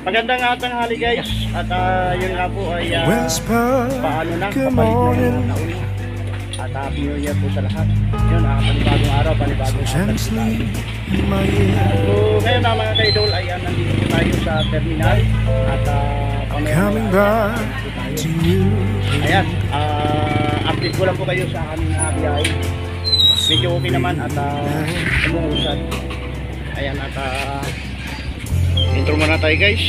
Magandang tanghali guys. At yun nga po ay paano na kapalit na taon. At Happy New Year po sa lahat. Yun, panibagong araw, panibagong araw. So ngayon na mga ka-idol ay nandito tayo sa terminal. At ayan, update ko lang po kayo sa aming biyahe. Medyo okay naman at umuusad. Ayan at intro muna tayo guys.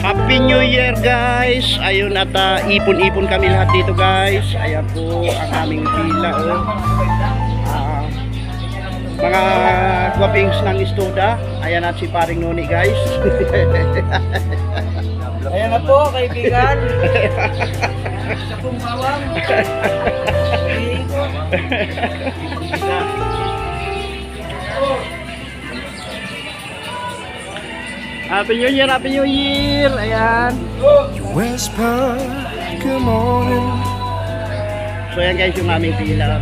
Happy New Year guys. Ayun at ipon-ipon kami lahat dito guys. Ayan po ang aming pila mga guwapings ng istoda. Ayan at si Paring Noni guys. Ayan na po kaibigan. Sa pong bawang. Happy New Year, Happy New Year. Ayan. Whisper, good morning. So ayan guys yung aming pila.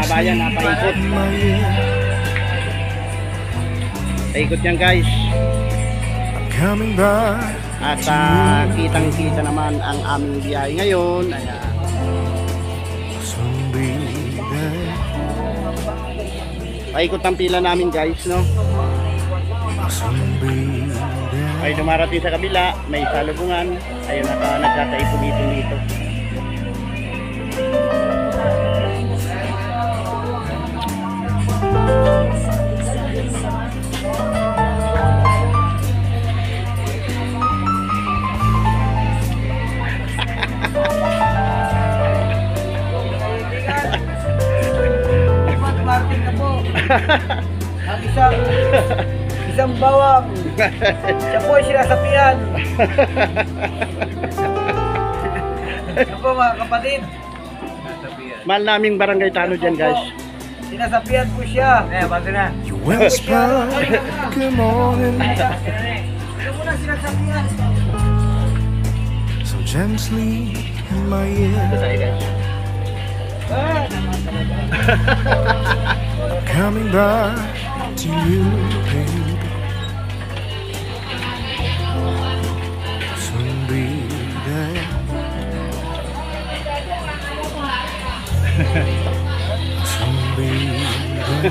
Bayan na paikot. Paikot yan guys. Coming back. At kitang-kita naman ang aming biyahe ngayon. Ayan. Paikot ang pila namin guys, no? Ay dumarating sa kabila, may salubungan. Ayun nagkakaipon-ipon dito. Martin na po. Ang isang bawang. Siya po ay sinasapian. Siya po mga kapatid. Mahal naming barangay Tano dyan guys. Sinasapian po siya. Bago na. You whisper, good morning. Siya po na sinasapian. So gently in my ear. Coming back to you, baby. Soon be there. Soon be there.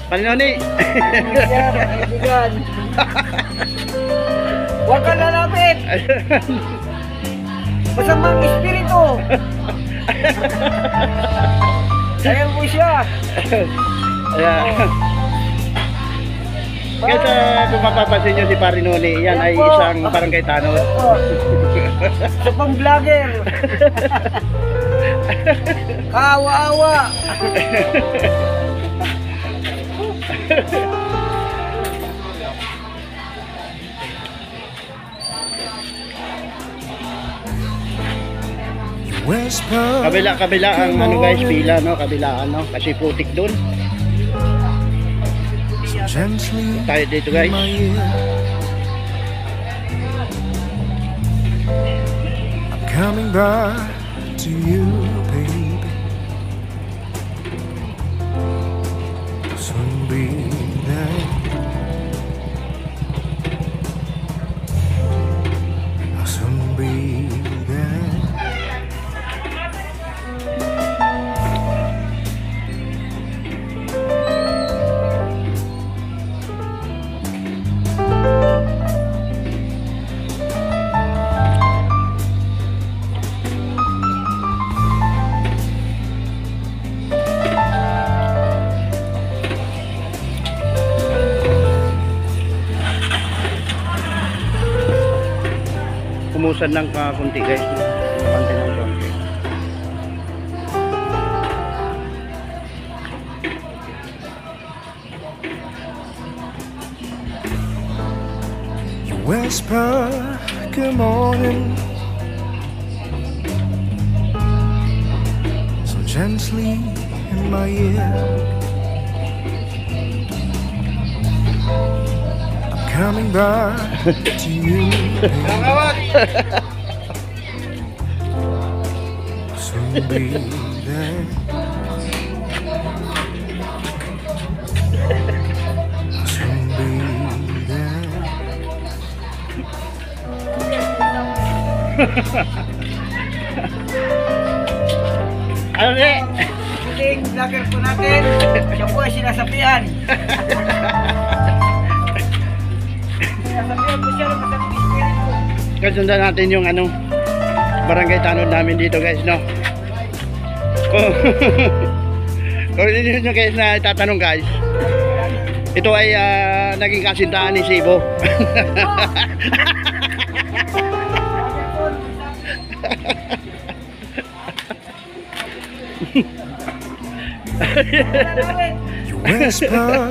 Paninoni. Huwag ka lalapit. Masamang espiritu. Ayan po siya. Ayan. Kaya kung mapapansin nyo si Parinoni, yan ay isang barangay Tano. Isa pang vlogger. Kawa-awa. Kabila ang ano guys, pila no, kabila ano, kasi putik doon. Tayo dito guys. I'm coming back to you, baby. Soon be there. Soon be there. Umusan ng konti guys, konti ng konti. You whisper, good morning. So gently in my ear. coming back to you, baby. Soon be there. Soon be there. Ano ni? Muling vlogger po natin, siya po ay sinasabihan. Sinasabihan po siya ng masakit espiritu. Kasundan natin yung ano, barangay tanod namin dito guys, no? Kung hindi nyo guys na itatanong guys, ito ay naging kasintahan ni Sibo. You whisper,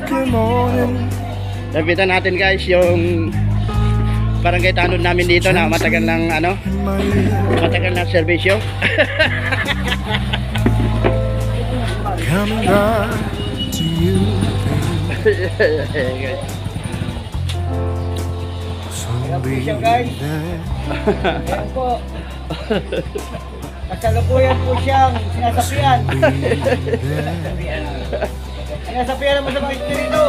good morning. Lapitan natin guys yung barangay tanod namin dito na matagal ng ano, In my ear, matagal na serbisyo. coming back to you, baby. Soon be there. Ayan po. Kasalukuyan po siyang sinasabihan. Sinasabihan ng masamang espiritu.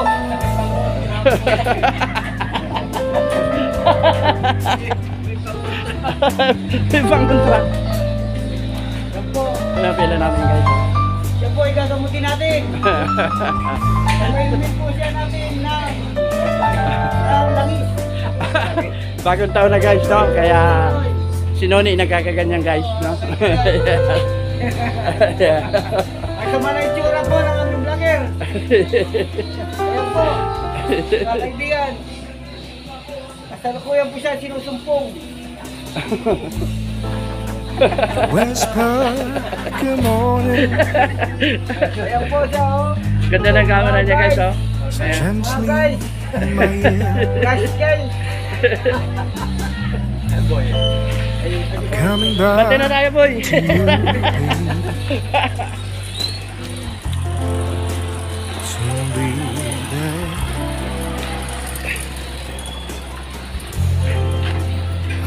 Ibang kontra. Yan po. Napila namin guys. Yan po ay gagamutin natin. Gagamitin po siya natin ng langis. Bagong taon na guys, no? Kaya si Noni nagkakaganyan guys, no? Ay sama na itsura po ng aming vlogger. Ayan po. Mga kaibigan. Kasalukuyan po siya sinusumpong. Whisper, good morning. Ayan po siya oh. Ganda ng camera niya guys, oh. So Ayan. Mga gently guys. in my ear, Guys guys. coming Bate na back tayo boy. to you, baby. Soon be there.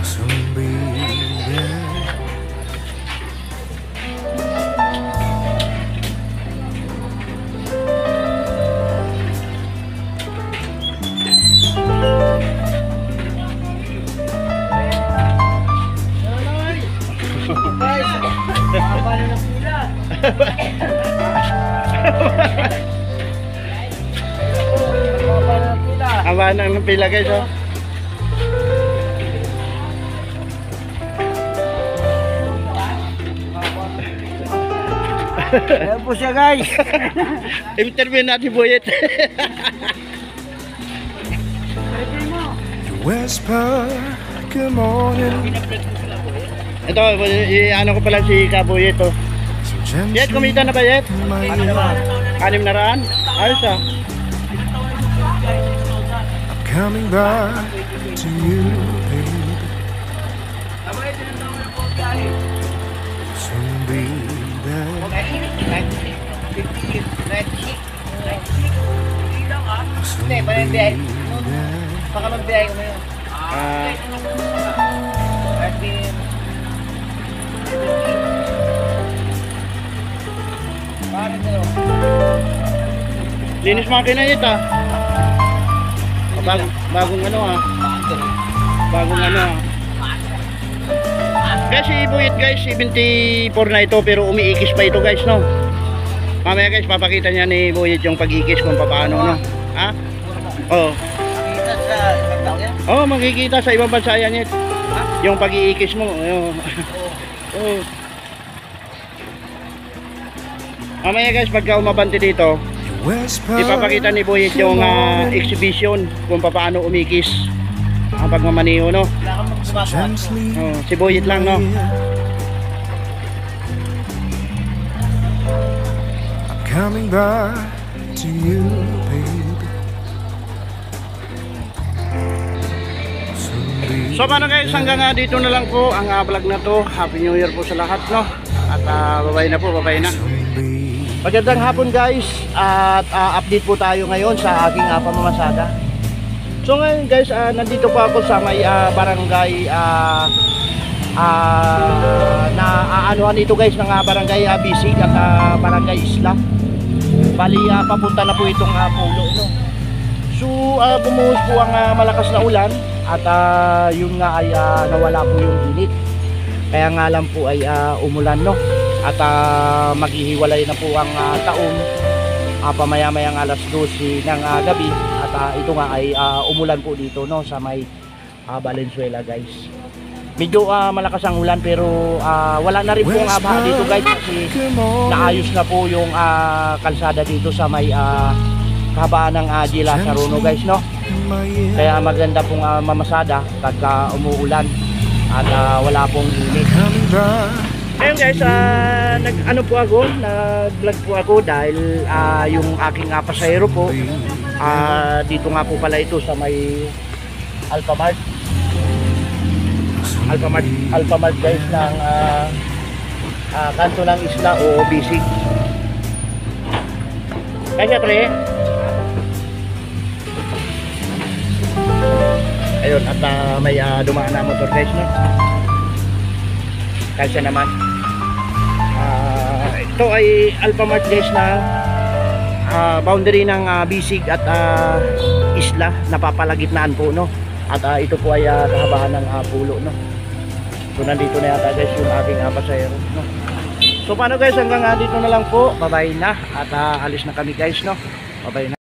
Soon be there. Guys. Haba na ng pila. Haba na ng pila. Aba nang pila guys, oh. Ayan po siya guys. Interview natin Boyet. You whisper, good morning. Ito, ano ko pala si Kaboyet, oh. So Yet, gently kumita na ba Yet? in my ear, 600? Ayos ah. coming back to you, baby. Soon be there. Soon be there. Baka magbiyahe ko ngayon. Ah, linis makina Yet ah. Bagong ano ah. Bagong ano ah. Guys, si Boyet guys, 74 na ito pero umiikis pa ito guys, no? Mamaya guys, papakita niya ni Boyet yung pag-ikis kung paano, no? Ha? Oo. Nakita sa ibang tao yan? Oo, makikita sa ibang bansa yan Yet. Yung pag-iikis mo. Oo. Oo. Mamaya guys, pagka umabante dito, Whisper, ipapakita ni Boyet yung exhibition kung paano umikis ang pagmamaniho, no? Wala kang magpapasok. gently Oh, si Boyet lang, no? I'm coming back to you, baby. Soon be So paano guys, hanggang dito na lang po ang vlog na to. Happy New Year po sa lahat, no? At babay na po, babay na. soon be Magandang hapon guys. At update po tayo ngayon sa aking pamamasada. So ngayon guys, nandito po ako sa may barangay na aanuhan dito guys ng barangay Bisig at barangay Isla. Bali papunta na po itong pulo, no. So bumuhos po ang malakas na ulan at yun nga ay nawala po yung init. Kaya nga lang po ay umulan, no. At maghihiwalay na po ang taon pamaya-mayang alas 12 ng gabi at ito nga ay umulan po dito, no, sa may Valenzuela guys. Medyo malakas ang ulan pero wala na rin pong baha dito guys kasi naayos na po yung kalsada dito sa may kahabaan ng Gila Saruno guys, no. Kaya maganda pong mamasada pagka umuulan at wala pong init. Ngayon guys, nag-ano po ako, nag-vlog po ako dahil yung aking pasahero po dito nga po pala ito sa may Alphamart guys ng kanto ng Isla o Bisig. Kaya pre, ayun, at may dumaan na motor guys, no. Kasi naman ito ay Alphamart guys na boundary ng Bisig at Isla, napapalagitnaan po, no. At ito po ay kahabaan ng pulo, no. So nandito na yata guys yung aking pasahero, no. So paano guys, hanggang dito na lang po. Bye bye na at alis na kami guys, no. Bye bye na.